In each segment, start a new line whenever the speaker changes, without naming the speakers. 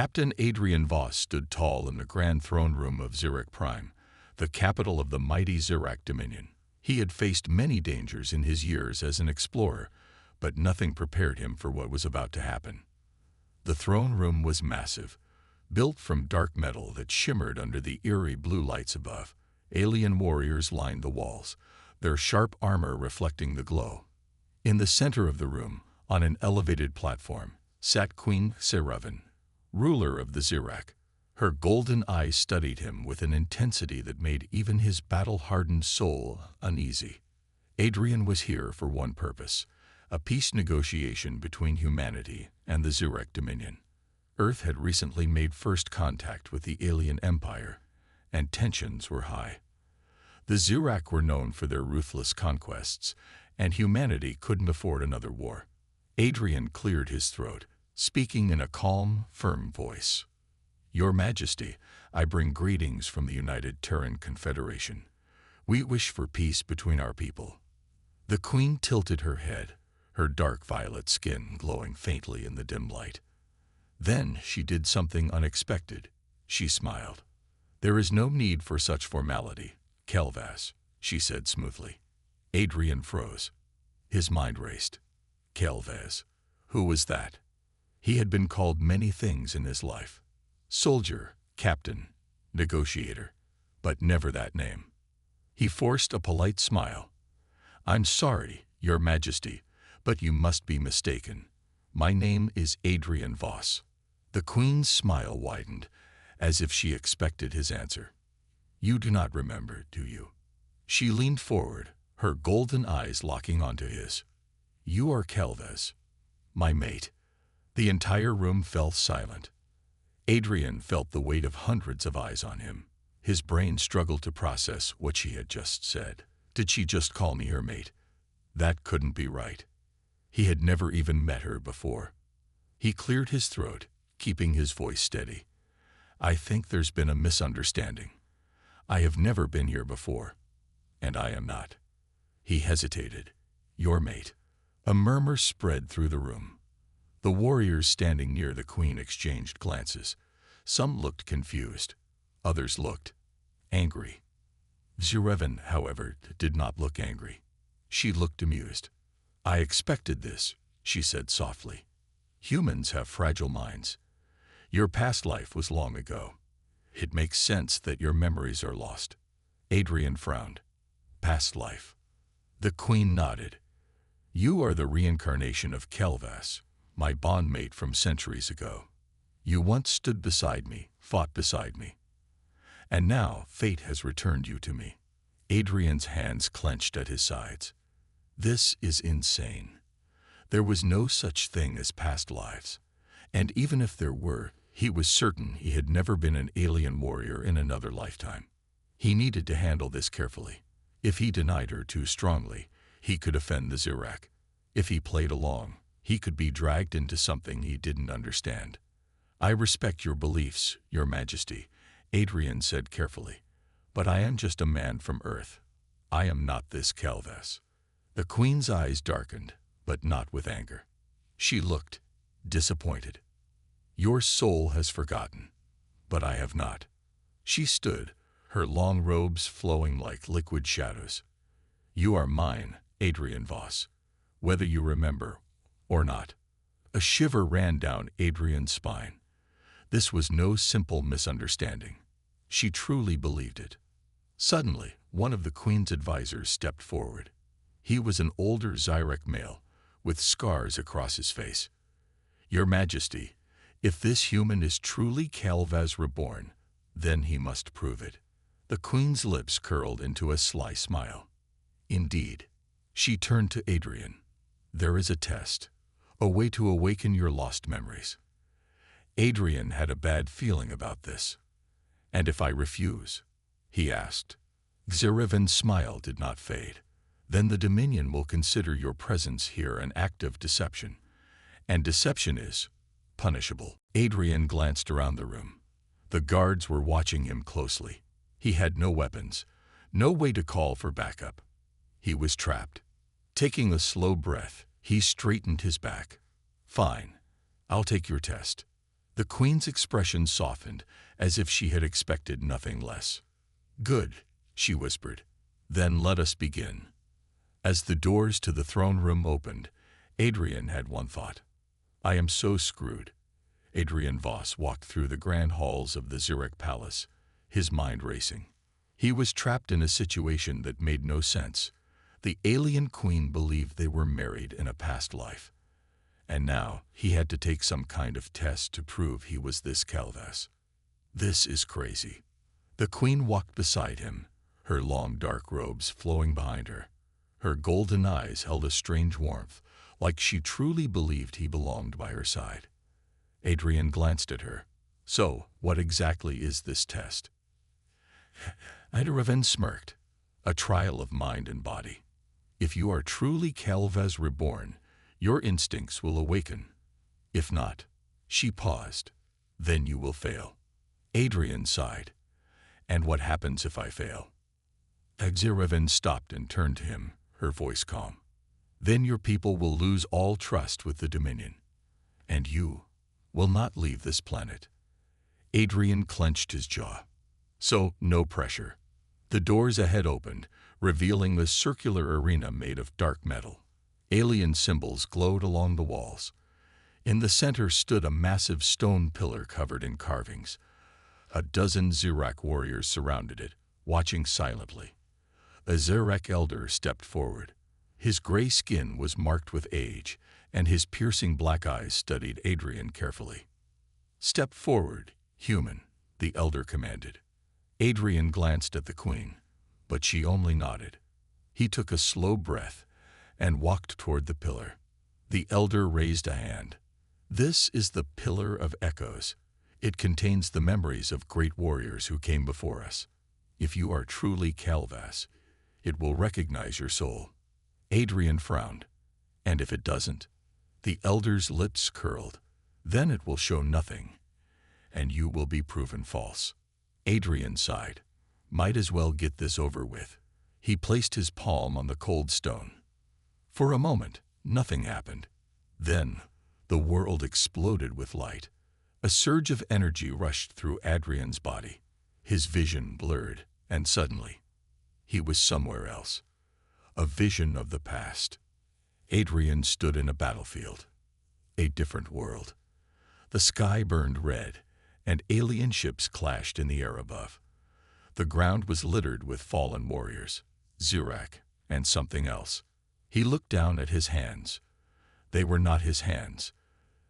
Captain Adrian Voss stood tall in the grand throne room of Zurich Prime, the capital of the mighty Zurich Dominion. He had faced many dangers in his years as an explorer, but nothing prepared him for what was about to happen. The throne room was massive, built from dark metal that shimmered under the eerie blue lights above. Alien warriors lined the walls, their sharp armor reflecting the glow. In the center of the room, on an elevated platform, sat Queen Scifi, ruler of the Zurich. Her golden eyes studied him with an intensity that made even his battle-hardened soul uneasy. Adrian was here for one purpose: a peace negotiation between humanity and the Zurich Dominion. Earth had recently made first contact with the alien empire, and tensions were high. The Zurich were known for their ruthless conquests, and humanity couldn't afford another war. Adrian cleared his throat, speaking in a calm, firm voice. "Your Majesty, I bring greetings from the United Terran Confederation. We wish for peace between our people." The Queen tilted her head, her dark violet skin glowing faintly in the dim light. Then she did something unexpected. She smiled. "There is no need for such formality, Kelvas," she said smoothly. Adrian froze. His mind raced. Kelvas. Who was that? He had been called many things in his life. Soldier, captain, negotiator, but never that name. He forced a polite smile. "I'm sorry, Your Majesty, but you must be mistaken. My name is Adrian Voss." The Queen's smile widened, as if she expected his answer. "You do not remember, do you?" She leaned forward, her golden eyes locking onto his. "You are Kelvas, my mate." The entire room fell silent. Adrian felt the weight of hundreds of eyes on him. His brain struggled to process what she had just said. Did she just call me her mate? That couldn't be right. He had never even met her before. He cleared his throat, keeping his voice steady. "I think there's been a misunderstanding. I have never been here before, and I am not." He hesitated. "Your mate." A murmur spread through the room. The warriors standing near the Queen exchanged glances. Some looked confused. Others looked angry. Scifi, however, did not look angry. She looked amused. "I expected this," she said softly. "Humans have fragile minds. Your past life was long ago. It makes sense that your memories are lost." Adrian frowned. "Past life." The Queen nodded. "You are the reincarnation of Kelvas, my bondmate from centuries ago. You once stood beside me, fought beside me. And now fate has returned you to me." Adrian's hands clenched at his sides. This is insane. There was no such thing as past lives. And even if there were, he was certain he had never been an alien warrior in another lifetime. He needed to handle this carefully. If he denied her too strongly, he could offend the Zurich. If he played along, he could be dragged into something he didn't understand. "I respect your beliefs, Your Majesty," Adrian said carefully, "but I am just a man from Earth. I am not this Kelvas." The Queen's eyes darkened, but not with anger. She looked disappointed. "Your soul has forgotten, but I have not." She stood, her long robes flowing like liquid shadows. "You are mine, Adrian Voss, whether you remember or not." A shiver ran down Adrian's spine. This was no simple misunderstanding. She truly believed it. Suddenly, one of the Queen's advisors stepped forward. He was an older Zurich male, with scars across his face. "Your Majesty, if this human is truly Kelvas reborn, then he must prove it." The Queen's lips curled into a sly smile. "Indeed." She turned to Adrian. "There is a test, a way to awaken your lost memories." Adrian had a bad feeling about this. "And if I refuse?" he asked. Scifi's smile did not fade. "Then the Dominion will consider your presence here an act of deception, and deception is punishable." Adrian glanced around the room. The guards were watching him closely. He had no weapons, no way to call for backup. He was trapped. Taking a slow breath, he straightened his back. "Fine, I'll take your test. The queen's expression softened, as if she had expected nothing less. "Good," she whispered. "Then let us begin." As the doors to the throne room opened, Adrian had one thought. "I am so screwed." Adrian Voss walked through the grand halls of the Zurich Palace, his mind racing. He was trapped in a situation that made no sense. The alien queen believed they were married in a past life. And now he had to take some kind of test to prove he was this Calvas. This is crazy. The queen walked beside him, her long dark robes flowing behind her. Her golden eyes held a strange warmth, like she truly believed he belonged by her side. Adrian glanced at her. "So, what exactly is this test?" Adrian smirked. "A trial of mind and body. If you are truly Calvas reborn, your instincts will awaken. If not," she paused, "then you will fail." Adrian sighed. "And what happens if I fail?" Adrian stopped and turned to him, her voice calm. "Then your people will lose all trust with the Dominion. And you will not leave this planet." Adrian clenched his jaw. "So, no pressure." The doors ahead opened, revealing the circular arena made of dark metal. Alien symbols glowed along the walls. In the center stood a massive stone pillar covered in carvings. A dozen Zirrak warriors surrounded it, watching silently. A Zirrak elder stepped forward. His gray skin was marked with age, and his piercing black eyes studied Adrian carefully. "Step forward, human," the elder commanded. Adrian glanced at the queen, but she only nodded. He took a slow breath and walked toward the pillar. The elder raised a hand. "This is the Pillar of Echoes. It contains the memories of great warriors who came before us. If you are truly Calvas, it will recognize your soul." Adrian frowned. "And if it doesn't?" The elder's lips curled. "Then it will show nothing, and you will be proven false." Adrian sighed. "Might as well get this over with." He placed his palm on the cold stone. For a moment, nothing happened. Then, the world exploded with light. A surge of energy rushed through Adrian's body. His vision blurred, and suddenly, he was somewhere else. A vision of the past. Adrian stood in a battlefield. A different world. The sky burned red, and alien ships clashed in the air above. The ground was littered with fallen warriors, Zirrak, and something else. He looked down at his hands. They were not his hands.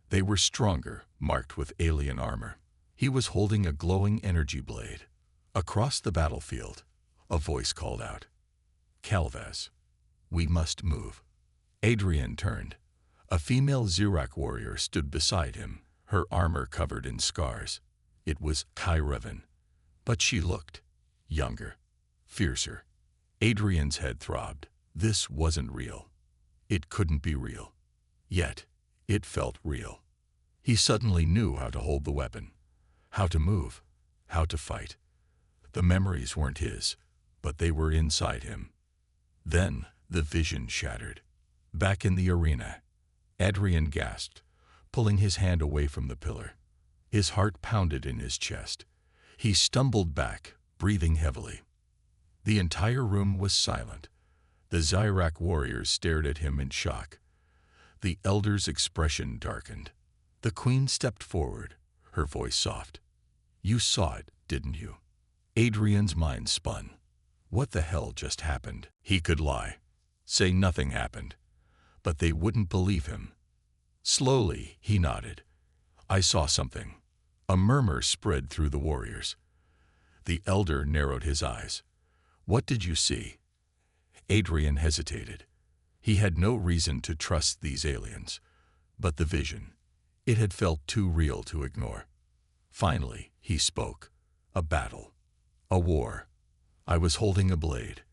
They were stronger, marked with alien armor. He was holding a glowing energy blade. Across the battlefield, a voice called out, "Calvas, we must move." Adrian turned. A female Zirrak warrior stood beside him, her armor covered in scars. It was Kyrevan, but she looked younger, fiercer. Adrian's head throbbed. This wasn't real. It couldn't be real. Yet, it felt real. He suddenly knew how to hold the weapon, how to move, how to fight. The memories weren't his, but they were inside him. Then, the vision shattered. Back in the arena, Adrian gasped, pulling his hand away from the pillar. His heart pounded in his chest. He stumbled back, breathing heavily. The entire room was silent. The Zirrak warriors stared at him in shock. The elder's expression darkened. The queen stepped forward, her voice soft. "You saw it, didn't you?" Adrian's mind spun. What the hell just happened? He could lie, say nothing happened, but they wouldn't believe him. Slowly, he nodded. "I saw something." A murmur spread through the warriors. The elder narrowed his eyes. "What did you see?" Adrian hesitated. He had no reason to trust these aliens, but the vision, it had felt too real to ignore. Finally, he spoke. "A battle. A war. I was holding a blade,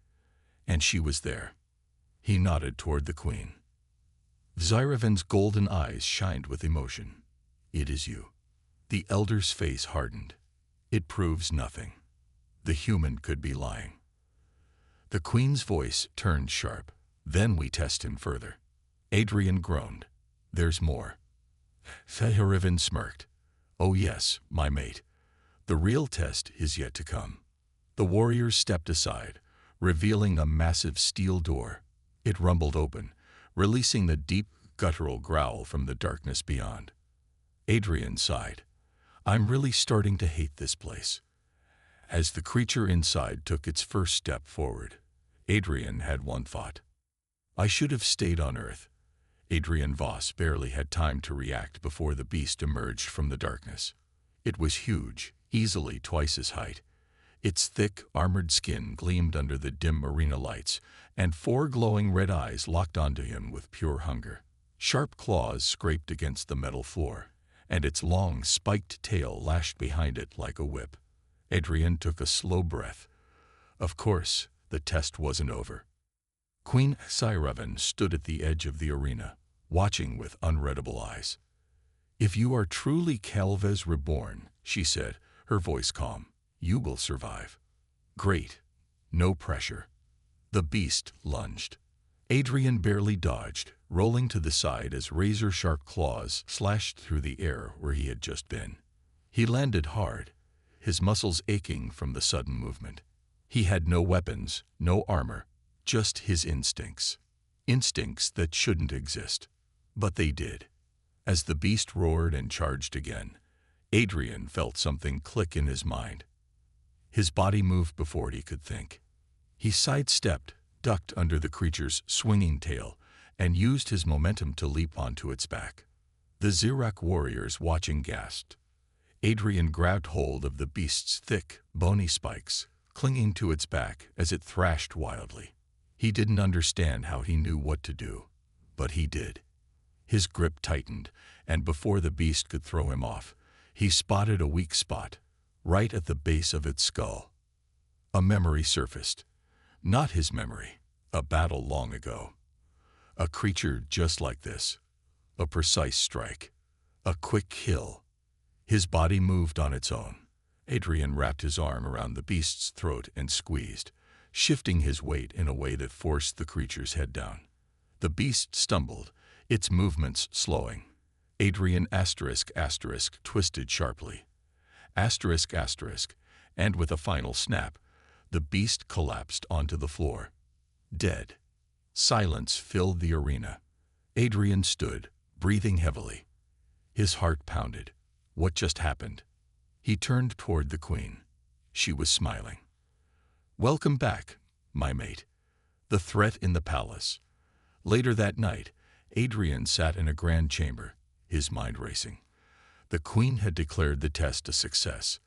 and she was there." He nodded toward the queen. Zyravan's golden eyes shined with emotion. "It is you." The elder's face hardened. "It proves nothing. The human could be lying." The queen's voice turned sharp. "Then we test him further." Adrian groaned. "There's more." Zyravan smirked. Oh yes, my mate. The real test is yet to come. The warriors stepped aside, revealing a massive steel door. It rumbled open, releasing the deep, guttural growl from the darkness beyond. Adrian sighed. I'm really starting to hate this place. As the creature inside took its first step forward, Adrian had one thought. I should have stayed on Earth. Adrian Voss barely had time to react before the beast emerged from the darkness. It was huge, easily twice his height. Its thick, armored skin gleamed under the dim arena lights, and 4 glowing red eyes locked onto him with pure hunger. Sharp claws scraped against the metal floor, and its long, spiked tail lashed behind it like a whip. Adrian took a slow breath. Of course, the test wasn't over. Queen Scifi stood at the edge of the arena, watching with unreadable eyes. If you are truly Calvez reborn, she said, her voice calm, you will survive. Great. No pressure. The beast lunged. Adrian barely dodged, rolling to the side as razor-sharp claws slashed through the air where he had just been. He landed hard, his muscles aching from the sudden movement. He had no weapons, no armor, just his instincts. Instincts that shouldn't exist. But they did. As the beast roared and charged again, Adrian felt something click in his mind. His body moved before he could think. He sidestepped, ducked under the creature's swinging tail, and used his momentum to leap onto its back. The Zirak warriors watching gasped. Adrian grabbed hold of the beast's thick, bony spikes, clinging to its back as it thrashed wildly. He didn't understand how he knew what to do, but he did. His grip tightened, and before the beast could throw him off, he spotted a weak spot, right at the base of its skull. A memory surfaced. Not his memory, a battle long ago. A creature just like this. A precise strike. A quick kill. His body moved on its own. Adrian wrapped his arm around the beast's throat and squeezed, shifting his weight in a way that forced the creature's head down. The beast stumbled, its movements slowing. Adrian *** twisted sharply. ***, and with a final snap, the beast collapsed onto the floor. Dead. Silence filled the arena. Adrian stood, breathing heavily. His heart pounded. What just happened? He turned toward the queen. She was smiling. Welcome back, my mate. The threat in the palace. Later that night, Adrian sat in a grand chamber, his mind racing. The queen had declared the test a success.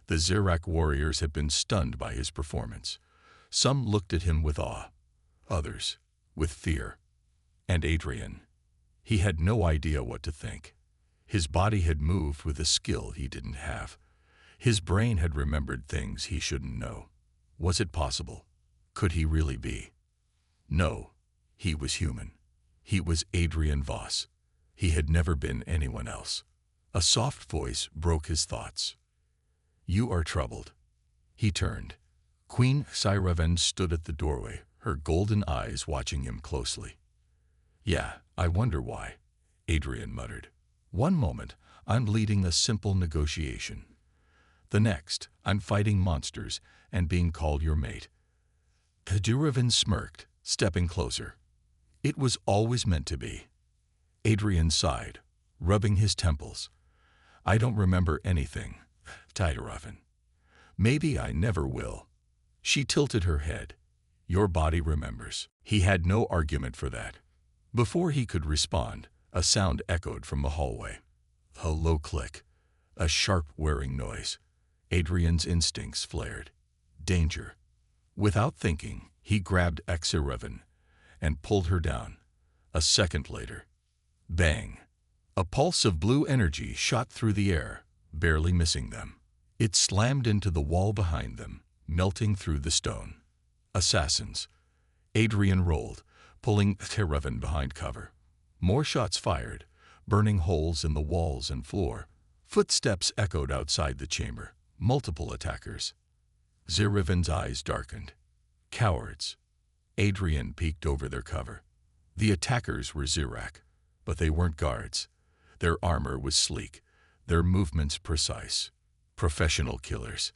The Zirak warriors had been stunned by his performance. Some looked at him with awe, others with fear. And Adrian, he had no idea what to think. His body had moved with a skill he didn't have. His brain had remembered things he shouldn't know. Was it possible? Could he really be? No, he was human. He was Adrian Voss. He had never been anyone else. A soft voice broke his thoughts. You are troubled. He turned. Queen Scifi stood at the doorway, her golden eyes watching him closely. Yeah, I wonder why, Adrian muttered. One moment, I'm leading a simple negotiation. The next, I'm fighting monsters and being called your mate. Scifi smirked, stepping closer. It was always meant to be. Adrian sighed, rubbing his temples. I don't remember anything, Scifi. Maybe I never will. She tilted her head. Your body remembers. He had no argument for that. Before he could respond, a sound echoed from the hallway. A low click, a sharp whirring noise. Adrian's instincts flared. Danger. Without thinking, he grabbed Scifi and pulled her down. A second later, bang! A pulse of blue energy shot through the air, barely missing them. It slammed into the wall behind them, melting through the stone. Assassins. Adrian rolled, pulling Scifi behind cover. More shots fired, burning holes in the walls and floor. Footsteps echoed outside the chamber. Multiple attackers. Scifi's eyes darkened. Cowards. Adrian peeked over their cover. The attackers were Zirak, but they weren't guards. Their armor was sleek, their movements precise. Professional killers.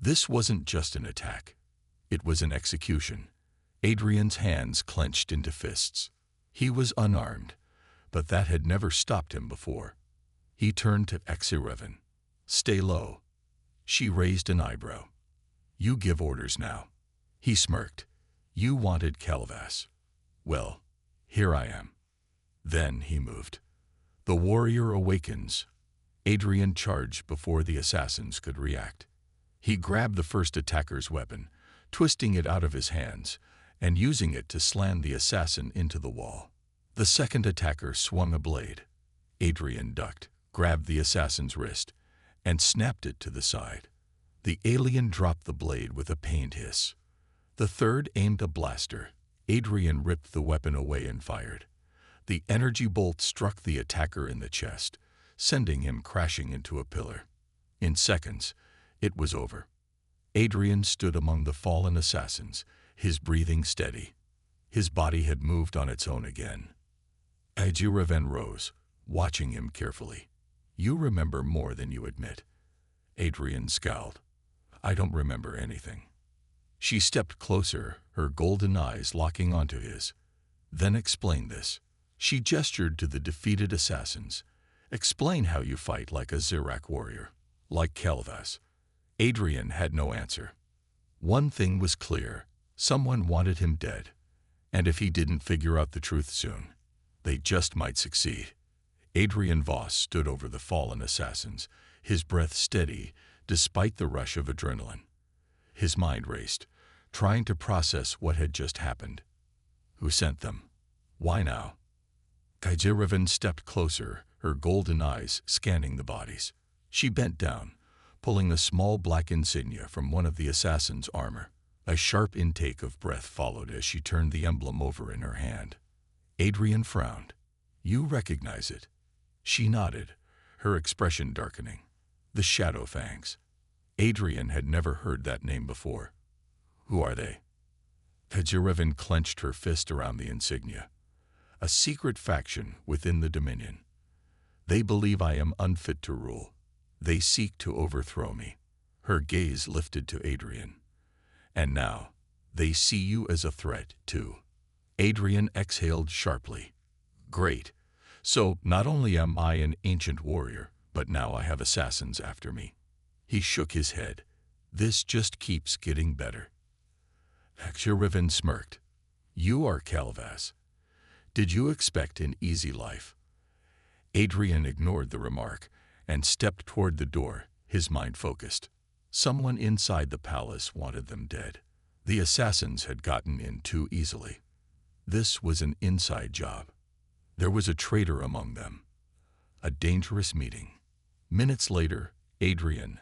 This wasn't just an attack. It was an execution. Adrian's hands clenched into fists. He was unarmed, but that had never stopped him before. He turned to Exirevan. "Stay low." She raised an eyebrow. "You give orders now." He smirked. "You wanted Calvas. Well, here I am." Then he moved. The warrior awakens. Adrian charged before the assassins could react. He grabbed the first attacker's weapon, twisting it out of his hands, and using it to slam the assassin into the wall. The second attacker swung a blade. Adrian ducked, grabbed the assassin's wrist, and snapped it to the side. The alien dropped the blade with a pained hiss. The third aimed a blaster. Adrian ripped the weapon away and fired. The energy bolt struck the attacker in the chest, sending him crashing into a pillar. In seconds, it was over. Adrian stood among the fallen assassins, his breathing steady. His body had moved on its own again. Exirevan rose, watching him carefully. "You remember more than you admit." Adrian scowled. "I don't remember anything." She stepped closer, her golden eyes locking onto his. "Then explain this." She gestured to the defeated assassins. "Explain how you fight like a Zirak warrior, like Calvas." Adrian had no answer. One thing was clear. Someone wanted him dead. And if he didn't figure out the truth soon, they just might succeed. Adrian Voss stood over the fallen assassins, his breath steady despite the rush of adrenaline. His mind raced, trying to process what had just happened. Who sent them? Why now? Exirevan stepped closer, her golden eyes scanning the bodies. She bent down, pulling a small black insignia from one of the assassin's armor. A sharp intake of breath followed as she turned the emblem over in her hand. Adrian frowned. "You recognize it?" She nodded, her expression darkening. "The Shadow Fangs." Adrian had never heard that name before. "Who are they?" Exirevan clenched her fist around the insignia. "A secret faction within the Dominion. They believe I am unfit to rule. They seek to overthrow me." Her gaze lifted to Adrian. "And now, they see you as a threat, too." Adrian exhaled sharply. "Great. So not only am I an ancient warrior, but now I have assassins after me." He shook his head. "This just keeps getting better." Exirevan smirked. "You are Calvas. Did you expect an easy life?" Adrian ignored the remark and stepped toward the door, his mind focused. Someone inside the palace wanted them dead. The assassins had gotten in too easily. This was an inside job. There was a traitor among them. A dangerous meeting. Minutes later, Adrian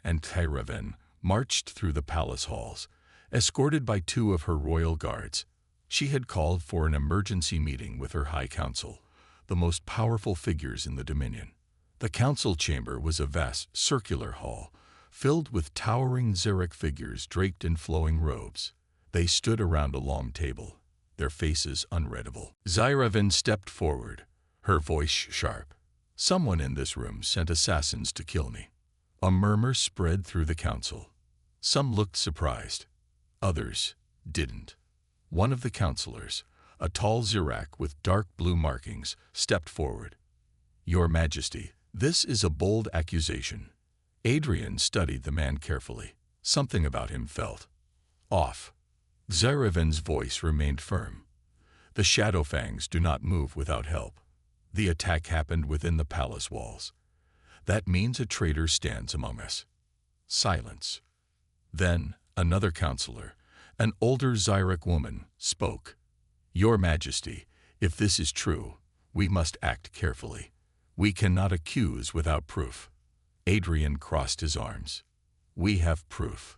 and Exirevan marched through the palace halls, escorted by two of her royal guards. She had called for an emergency meeting with her High Council, the most powerful figures in the Dominion. The council chamber was a vast, circular hall, filled with towering Zirak figures draped in flowing robes. They stood around a long table, their faces unreadable. Exirevan stepped forward, her voice sharp. "Someone in this room sent assassins to kill me." A murmur spread through the council. Some looked surprised. Others didn't. One of the counselors, a tall Zirak with dark blue markings, stepped forward. "Your Majesty, this is a bold accusation." Adrian studied the man carefully. Something about him felt off. Exirevan's voice remained firm. "The Shadow Fangs do not move without help. The attack happened within the palace walls. That means a traitor stands among us." Silence. Then another counselor, an older Zirak woman, spoke. "Your Majesty, if this is true, we must act carefully. We cannot accuse without proof." Adrian crossed his arms. "We have proof."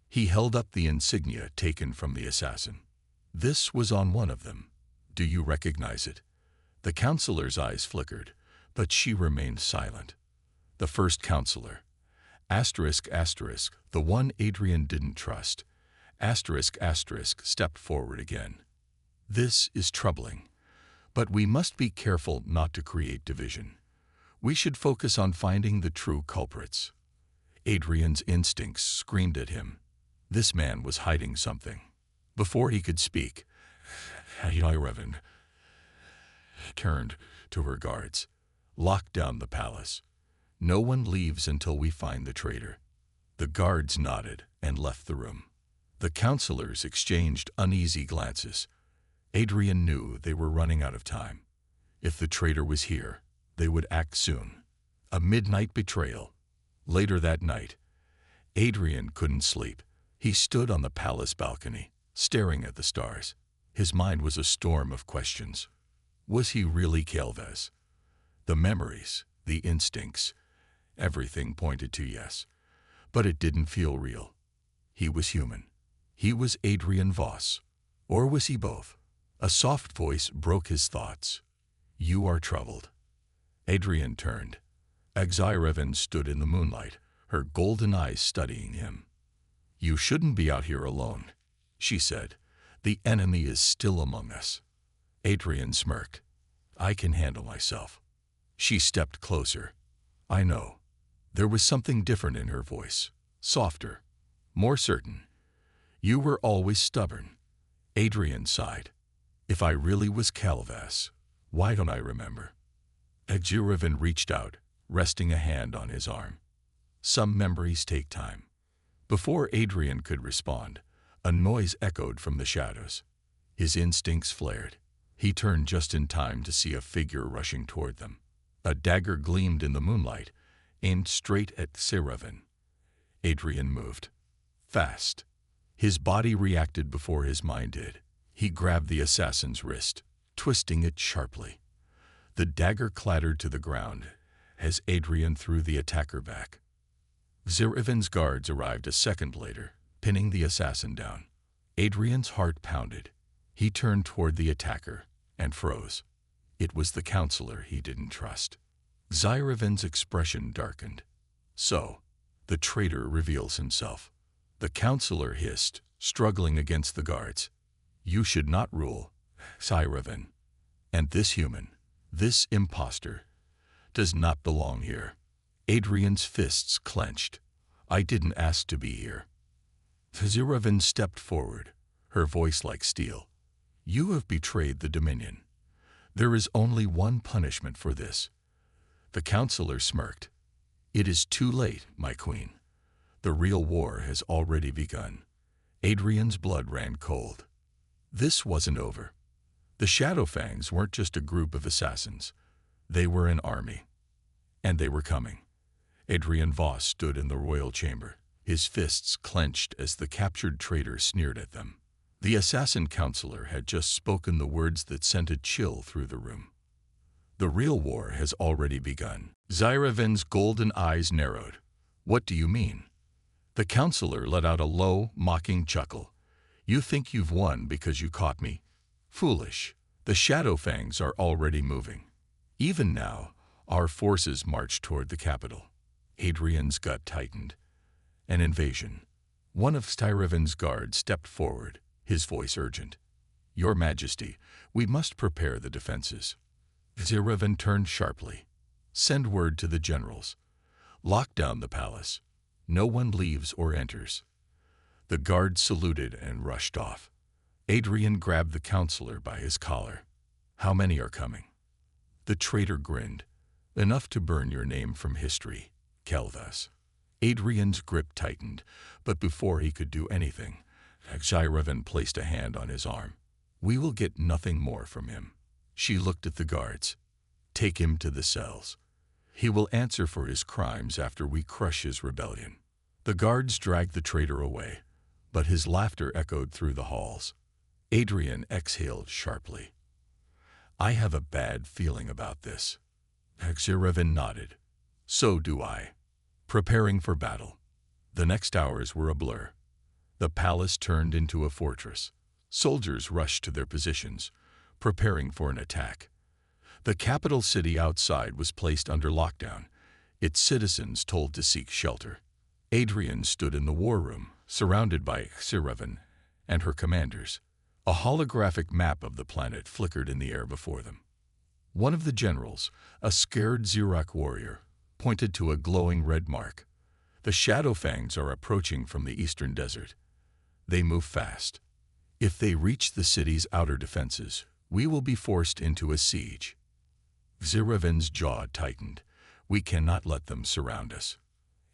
He held up the insignia taken from the assassin. This was on one of them. "Do you recognize it?" The counselor's eyes flickered, but she remained silent. The first counselor, ***, the one Adrian didn't trust, ***, stepped forward again. "This is troubling, but we must be careful not to create division. We should focus on finding the true culprits. Adrian's instincts screamed at him. This man was hiding something. Before he could speak, Reverend turned to her guards. Lock down the palace. No one leaves until we find the traitor. The guards nodded and left the room. The counselors exchanged uneasy glances. Adrian knew they were running out of time. If the traitor was here, they would act soon. A midnight betrayal. Later that night, Adrian couldn't sleep. He stood on the palace balcony, staring at the stars. His mind was a storm of questions. Was he really Kelvez? The memories, the instincts, everything pointed to yes. But it didn't feel real. He was human. He was Adrian Voss. Or was he both? A soft voice broke his thoughts. You are troubled. Adrian turned. Agzirevin stood in the moonlight, her golden eyes studying him. You shouldn't be out here alone, she said. The enemy is still among us. Adrian smirked. I can handle myself. She stepped closer. I know. There was something different in her voice. Softer. More certain. You were always stubborn. Adrian sighed. If I really was Calvas, why don't I remember? Agzirevin reached out, resting a hand on his arm. Some memories take time. Before Adrian could respond, a noise echoed from the shadows. His instincts flared. He turned just in time to see a figure rushing toward them. A dagger gleamed in the moonlight, aimed straight at Agzirevin. Adrian moved. Fast. His body reacted before his mind did. He grabbed the assassin's wrist, twisting it sharply. The dagger clattered to the ground as Adrian threw the attacker back. Agzirevin's guards arrived a second later, pinning the assassin down. Adrian's heart pounded. He turned toward the attacker and froze. It was the counselor he didn't trust. Agzirevin's expression darkened. So, the traitor reveals himself. The counselor hissed, struggling against the guards. You should not rule, Agzirevin. And this human, this impostor, does not belong here. Adrian's fists clenched. I didn't ask to be here. Agzirevin stepped forward, her voice like steel. You have betrayed the Dominion. There is only one punishment for this. The counselor smirked. It is too late, my queen. The real war has already begun. Adrian's blood ran cold. This wasn't over. The Shadowfangs weren't just a group of assassins. They were an army. And they were coming. Adrian Voss stood in the royal chamber, his fists clenched as the captured traitor sneered at them. The assassin counselor had just spoken the words that sent a chill through the room. The real war has already begun. Agzirevin's golden eyes narrowed. What do you mean? The counselor let out a low, mocking chuckle. You think you've won because you caught me? Foolish. The Shadowfangs are already moving. Even now, our forces march toward the capital. Adrian's gut tightened. An invasion. One of Agzirevin's guards stepped forward, his voice urgent. Your Majesty, we must prepare the defenses. Agzirevin turned sharply. Send word to the generals. Lock down the palace. No one leaves or enters. The guards saluted and rushed off. Adrian grabbed the counselor by his collar. How many are coming? The traitor grinned. Enough to burn your name from history, Kelvas. Adrian's grip tightened, but before he could do anything, Agzirevin placed a hand on his arm. We will get nothing more from him. She looked at the guards. Take him to the cells. He will answer for his crimes after we crush his rebellion. The guards dragged the traitor away, but his laughter echoed through the halls. Adrian exhaled sharply. I have a bad feeling about this. Agzirevin nodded. So do I. Preparing for battle. The next hours were a blur. The palace turned into a fortress. Soldiers rushed to their positions, preparing for an attack. The capital city outside was placed under lockdown, its citizens told to seek shelter. Adrian stood in the war room, surrounded by Agzirevin and her commanders. A holographic map of the planet flickered in the air before them. One of the generals, a scared Xerox warrior, pointed to a glowing red mark. The Shadow Fangs are approaching from the eastern desert. They move fast. If they reach the city's outer defenses, we will be forced into a siege. Xeroven's jaw tightened. We cannot let them surround us.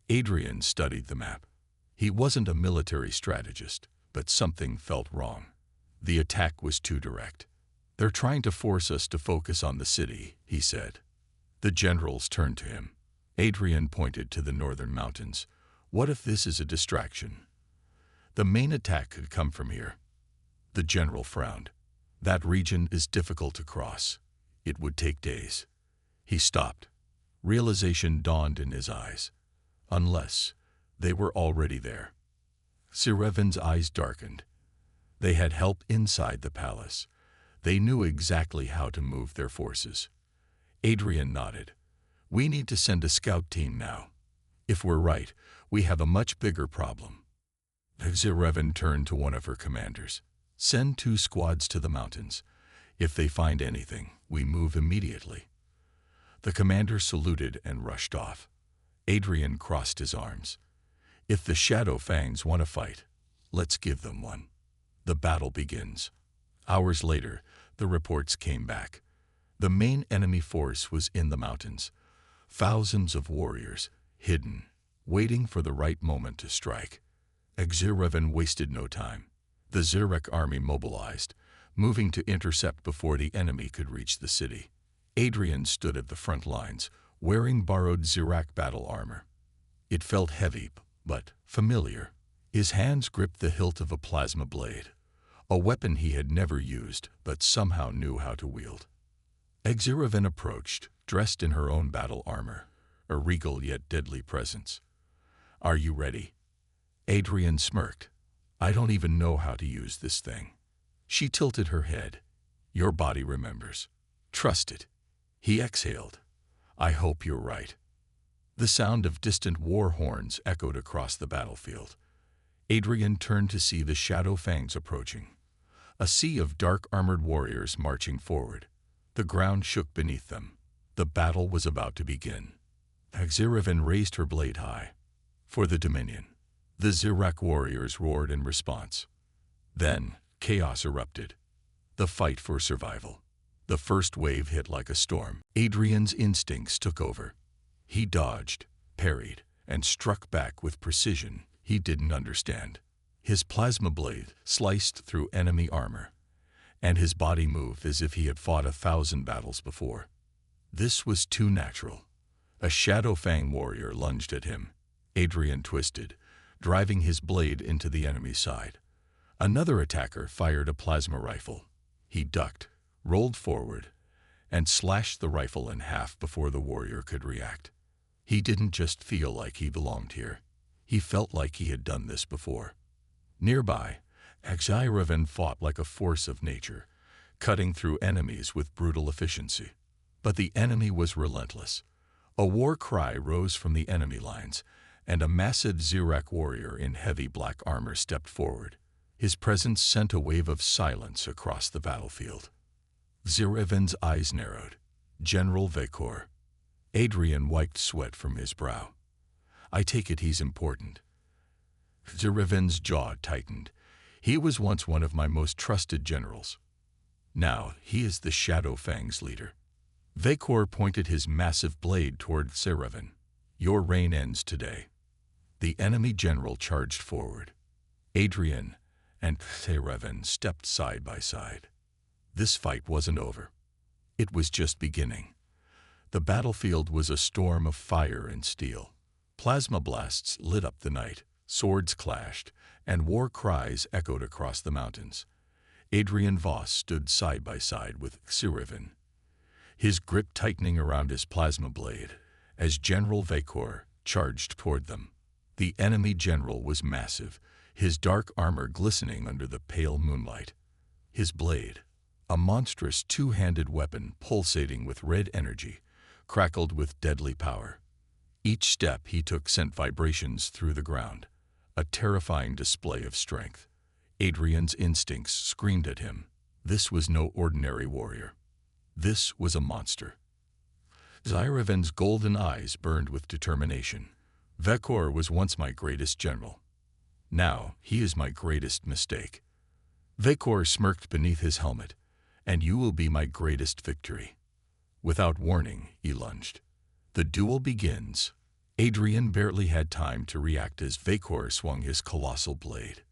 Adrian studied the map. He wasn't a military strategist, but something felt wrong. The attack was too direct. They're trying to force us to focus on the city, he said. The generals turned to him. Adrian pointed to the northern mountains. What if this is a distraction? The main attack could come from here. The general frowned. That region is difficult to cross. It would take days. He stopped. Realization dawned in his eyes. Unless they were already there. Xeroven's eyes darkened. They had help inside the palace. They knew exactly how to move their forces. Adrian nodded. We need to send a scout team now. If we're right, we have a much bigger problem. Xeroven turned to one of her commanders. Send 2 squads to the mountains. If they find anything, we move immediately. The commander saluted and rushed off. Adrian crossed his arms. If the Shadow Fangs want to fight, let's give them one. The battle begins. Hours later, the reports came back. The main enemy force was in the mountains. Thousands of warriors, hidden, waiting for the right moment to strike. Xeroven wasted no time. The Xerec army mobilized, moving to intercept before the enemy could reach the city. Adrian stood at the front lines, wearing borrowed Xerac battle armor. It felt heavy, but familiar. His hands gripped the hilt of a plasma blade, a weapon he had never used but somehow knew how to wield. Xeroven approached, dressed in her own battle armor, a regal yet deadly presence. Are you ready? Adrian smirked. I don't even know how to use this thing. She tilted her head. Your body remembers. Trust it. He exhaled. I hope you're right. The sound of distant war horns echoed across the battlefield. Adrian turned to see the Shadow Fangs approaching. A sea of dark-armored warriors marching forward. The ground shook beneath them. The battle was about to begin. Xeroven raised her blade high. For the Dominion. The Xerac warriors roared in response. Then, chaos erupted. The fight for survival. The first wave hit like a storm. Adrian's instincts took over. He dodged, parried, and struck back with precision he didn't understand. His plasma blade sliced through enemy armor, and his body moved as if he had fought 1,000 battles before. This was too natural. A Shadow Fang warrior lunged at him. Adrian twisted, driving his blade into the enemy's side. Another attacker fired a plasma rifle. He ducked, rolled forward, and slashed the rifle in half before the warrior could react. He didn't just feel like he belonged here. He felt like he had done this before. Nearby, Xeroven fought like a force of nature, cutting through enemies with brutal efficiency. But the enemy was relentless. A war cry rose from the enemy lines, and a massive Xerac warrior in heavy black armor stepped forward. His presence sent a wave of silence across the battlefield. Xeroven's eyes narrowed. General Vekor. Adrian wiped sweat from his brow. I take it he's important. Xeroven's jaw tightened. He was once one of my most trusted generals. Now he is the Shadow Fang's leader. Vekor pointed his massive blade toward Xeroven. Your reign ends today. The enemy general charged forward. Adrian and Xeroven stepped side by side. This fight wasn't over. It was just beginning. The battlefield was a storm of fire and steel. Plasma blasts lit up the night, swords clashed, and war cries echoed across the mountains. Adrian Voss stood side by side with Xeroven, his grip tightening around his plasma blade as General Vekor charged toward them. The enemy general was massive, his dark armor glistening under the pale moonlight. His blade, a monstrous two-handed weapon pulsating with red energy, crackled with deadly power. Each step he took sent vibrations through the ground, a terrifying display of strength. Adrian's instincts screamed at him. This was no ordinary warrior. This was a monster. Zyraven's golden eyes burned with determination. Vekor was once my greatest general. Now he is my greatest mistake. Vekor smirked beneath his helmet, and you will be my greatest victory. Without warning, he lunged. The duel begins. Adrian barely had time to react as Vekor swung his colossal blade.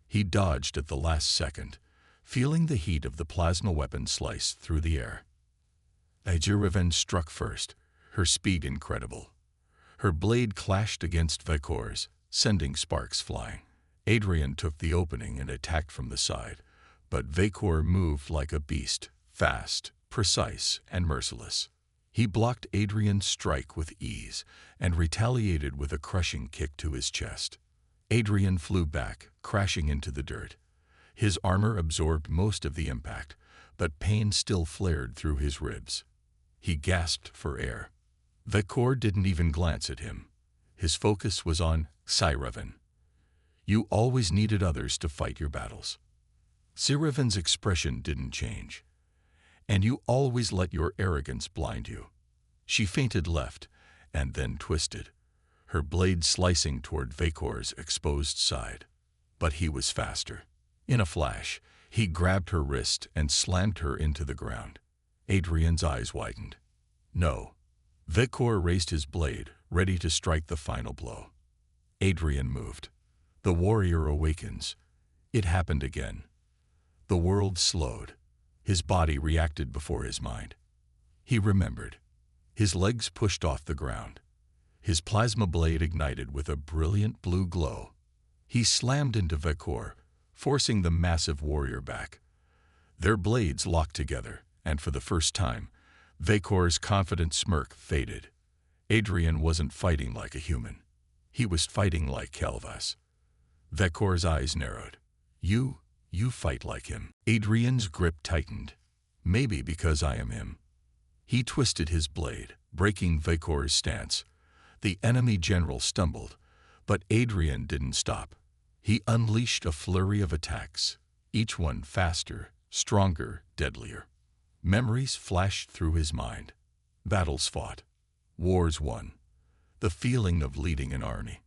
He dodged at the last second, feeling the heat of the plasma weapon slice through the air. Zyraven struck first, her speed incredible. Her blade clashed against Vekor's, sending sparks flying. Adrian took the opening and attacked from the side, but Vekor moved like a beast, fast, precise, and merciless. He blocked Adrian's strike with ease and retaliated with a crushing kick to his chest. Adrian flew back, crashing into the dirt. His armor absorbed most of the impact, but pain still flared through his ribs. He gasped for air. Vekor didn't even glance at him. His focus was on Zyraven. You always needed others to fight your battles. Zyraven's expression didn't change. And you always let your arrogance blind you. She feinted left, and then twisted, her blade slicing toward Vekor's exposed side. But he was faster. In a flash, he grabbed her wrist and slammed her into the ground. Adrian's eyes widened. No. Vekor raised his blade, ready to strike the final blow. Adrian moved. The warrior awakens. It happened again. The world slowed. His body reacted before his mind. He remembered. His legs pushed off the ground. His plasma blade ignited with a brilliant blue glow. He slammed into Vekor, forcing the massive warrior back. Their blades locked together, and for the first time, Vekor's confident smirk faded. Adrian wasn't fighting like a human. He was fighting like Calvas. Vekor's eyes narrowed. You fight like him. Adrian's grip tightened. Maybe because I am him. He twisted his blade, breaking Vekor's stance. The enemy general stumbled, but Adrian didn't stop. He unleashed a flurry of attacks, each one faster, stronger, deadlier. Memories flashed through his mind. Battles fought. Wars won. The feeling of leading an army.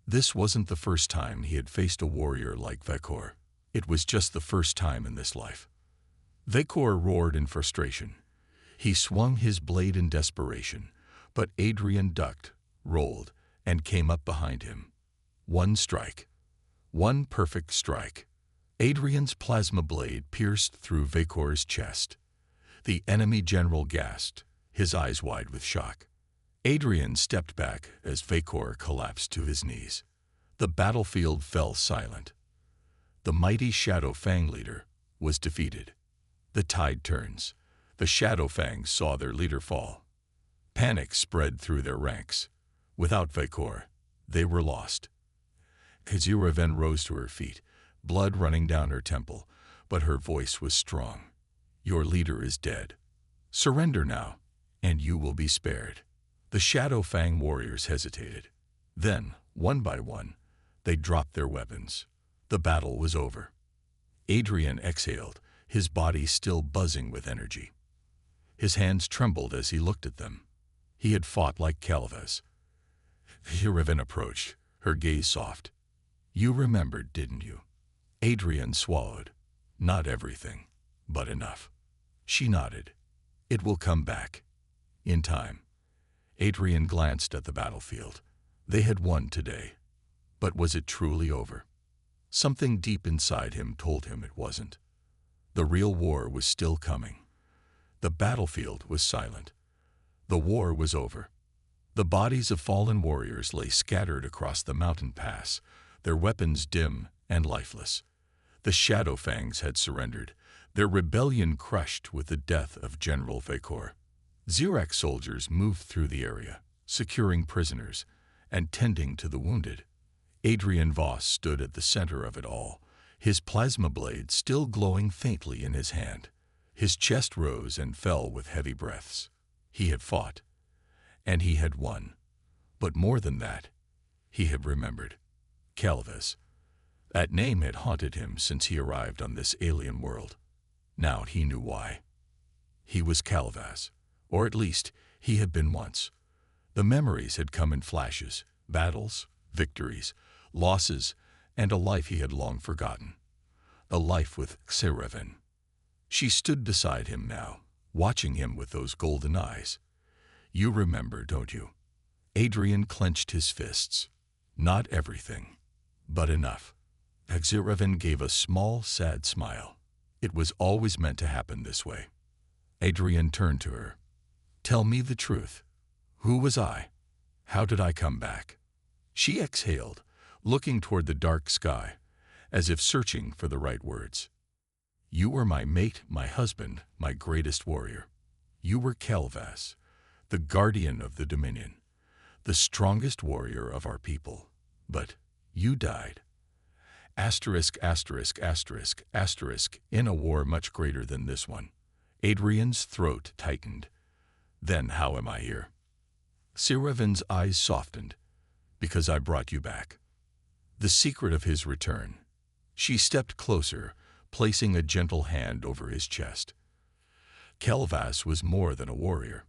This wasn't the first time he had faced a warrior like Vekor. It was just the first time in this life. Vekor roared in frustration. He swung his blade in desperation, but Adrian ducked, rolled, and came up behind him. One strike. One perfect strike. Adrian's plasma blade pierced through Vekor's chest. The enemy general gasped, his eyes wide with shock. Adrian stepped back as Vekor collapsed to his knees. The battlefield fell silent. The mighty Shadow Fang leader was defeated. The tide turns. The Shadow Fangs saw their leader fall. Panic spread through their ranks. Without Vekor, they were lost. Zyraven rose to her feet, blood running down her temple, but her voice was strong. Your leader is dead. Surrender now, and you will be spared. The Shadow Fang warriors hesitated. Then, one by one, they dropped their weapons. The battle was over. Adrian exhaled, his body still buzzing with energy. His hands trembled as he looked at them. He had fought like Calvas. Zyraven approached, her gaze soft. You remembered, didn't you? Adrian swallowed. Not everything, but enough. She nodded. It will come back. In time. Adrian glanced at the battlefield. They had won today. But was it truly over? Something deep inside him told him it wasn't. The real war was still coming. The battlefield was silent. The war was over. The bodies of fallen warriors lay scattered across the mountain pass, their weapons dim and lifeless. The Shadow Fangs had surrendered, their rebellion crushed with the death of General Vekor. Zyrak soldiers moved through the area, securing prisoners and tending to the wounded. Adrian Voss stood at the center of it all, his plasma blade still glowing faintly in his hand. His chest rose and fell with heavy breaths. He had fought, and he had won. But more than that, he had remembered. Calvas. That name had haunted him since he arrived on this alien world. Now he knew why. He was Calvas, or at least he had been once. The memories had come in flashes, battles, victories, losses, and a life he had long forgotten. A life with Scifi. She stood beside him now, watching him with those golden eyes. You remember, don't you? Adrian clenched his fists. Not everything, but enough. Scifi gave a small, sad smile. It was always meant to happen this way. Adrian turned to her. Tell me the truth. Who was I? How did I come back? She exhaled, looking toward the dark sky, as if searching for the right words. You were my mate, my husband, my greatest warrior. You were Calvas, the guardian of the Dominion, the strongest warrior of our people. But you died. Asterisk, asterisk, asterisk, asterisk, in a war much greater than this one. Adrian's throat tightened. Then how am I here? Scifi's eyes softened. Because I brought you back. The secret of his return. She stepped closer, placing a gentle hand over his chest. Calvas was more than a warrior.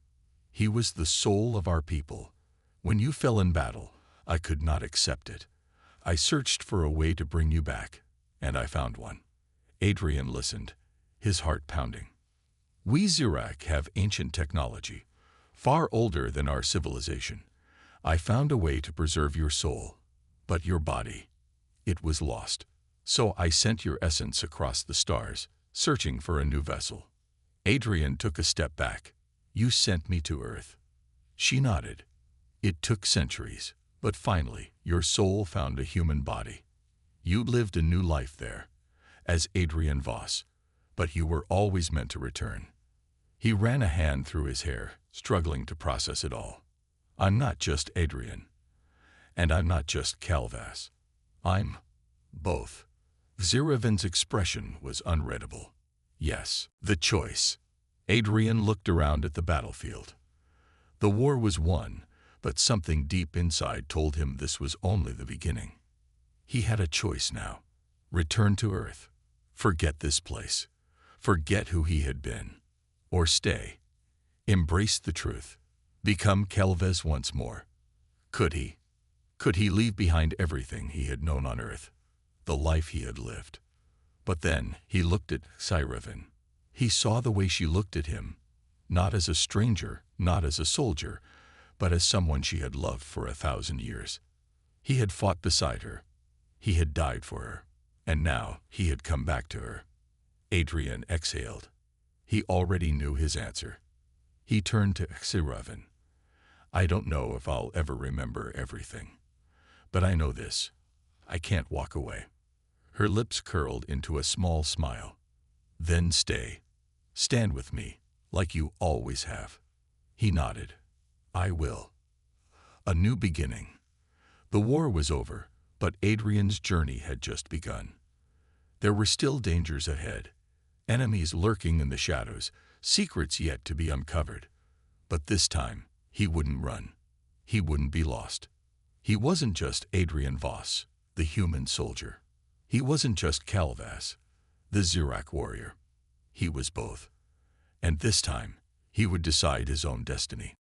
He was the soul of our people. When you fell in battle, I could not accept it. I searched for a way to bring you back, and I found one. Adrian listened, his heart pounding. We Zirac have ancient technology, far older than our civilization. I found a way to preserve your soul, but your body, it was lost. So I sent your essence across the stars, searching for a new vessel. Adrian took a step back. You sent me to Earth. She nodded. It took centuries, but finally your soul found a human body. You lived a new life there, as Adrian Voss, but you were always meant to return. He ran a hand through his hair, struggling to process it all. I'm not just Adrian, and I'm not just Calvas. I'm both. Scifi's expression was unreadable. Yes, the choice. Adrian looked around at the battlefield. The war was won, but something deep inside told him this was only the beginning. He had a choice now. Return to Earth. Forget this place. Forget who he had been. Or stay. Embrace the truth. Become Calvas once more. Could he? Could he leave behind everything he had known on Earth? The life he had lived? But then he looked at Scifi. He saw the way she looked at him, not as a stranger, not as a soldier, but as someone she had loved for 1,000 years. He had fought beside her. He had died for her. And now he had come back to her. Adrian exhaled. He already knew his answer. He turned to Scifi. I don't know if I'll ever remember everything. But I know this. I can't walk away. Her lips curled into a small smile. Then stay. Stand with me, like you always have. He nodded. I will. A new beginning. The war was over, but Adrian's journey had just begun. There were still dangers ahead. Enemies lurking in the shadows, secrets yet to be uncovered. But this time, he wouldn't run. He wouldn't be lost. He wasn't just Adrian Voss, the human soldier. He wasn't just Calvas, the Zirac warrior. He was both. And this time, he would decide his own destiny.